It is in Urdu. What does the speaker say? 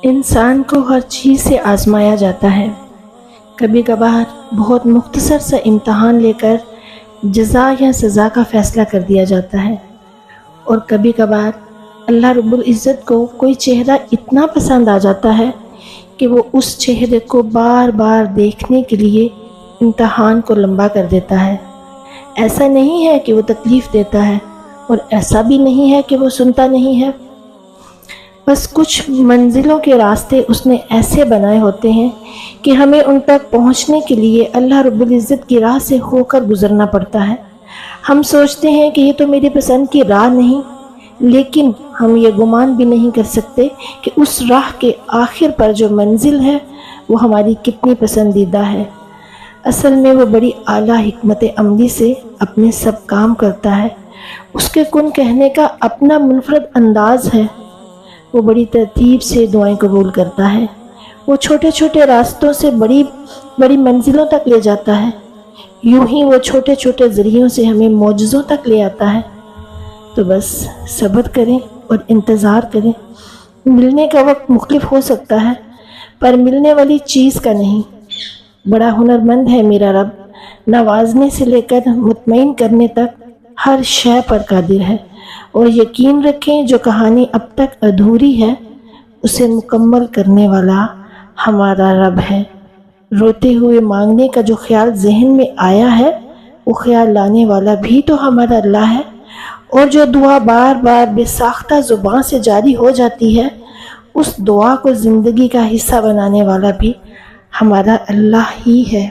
انسان کو ہر چیز سے آزمایا جاتا ہے۔ کبھی کبھار بہت مختصر سا امتحان لے کر جزا یا سزا کا فیصلہ کر دیا جاتا ہے، اور کبھی کبھار اللہ رب العزت کو کوئی چہرہ اتنا پسند آ جاتا ہے کہ وہ اس چہرے کو بار بار دیکھنے کے لیے امتحان کو لمبا کر دیتا ہے۔ ایسا نہیں ہے کہ وہ تکلیف دیتا ہے، اور ایسا بھی نہیں ہے کہ وہ سنتا نہیں ہے۔ بس کچھ منزلوں کے راستے اس نے ایسے بنائے ہوتے ہیں کہ ہمیں ان تک پہنچنے کے لیے اللہ رب العزت کی راہ سے ہو کر گزرنا پڑتا ہے۔ ہم سوچتے ہیں کہ یہ تو میری پسند کی راہ نہیں، لیکن ہم یہ گمان بھی نہیں کر سکتے کہ اس راہ کے آخر پر جو منزل ہے وہ ہماری کتنی پسندیدہ ہے۔ اصل میں وہ بڑی اعلیٰ حکمت عملی سے اپنے سب کام کرتا ہے۔ اس کے کن کہنے کا اپنا منفرد انداز ہے۔ وہ بڑی ترتیب سے دعائیں قبول کرتا ہے۔ وہ چھوٹے چھوٹے راستوں سے بڑی بڑی منزلوں تک لے جاتا ہے۔ یوں ہی وہ چھوٹے چھوٹے ذریعوں سے ہمیں معجزوں تک لے آتا ہے۔ تو بس صبر کریں اور انتظار کریں۔ ملنے کا وقت مختلف ہو سکتا ہے، پر ملنے والی چیز کا نہیں۔ بڑا ہنرمند ہے میرا رب، نوازنے سے لے کر مطمئن کرنے تک ہر شے پر قادر ہے، اور یقین رکھیں جو کہانی اب تک ادھوری ہے اسے مکمل کرنے والا ہمارا رب ہے۔ روتے ہوئے مانگنے کا جو خیال ذہن میں آیا ہے وہ خیال لانے والا بھی تو ہمارا اللہ ہے، اور جو دعا بار بار بے ساختہ زبان سے جاری ہو جاتی ہے اس دعا کو زندگی کا حصہ بنانے والا بھی ہمارا اللہ ہی ہے۔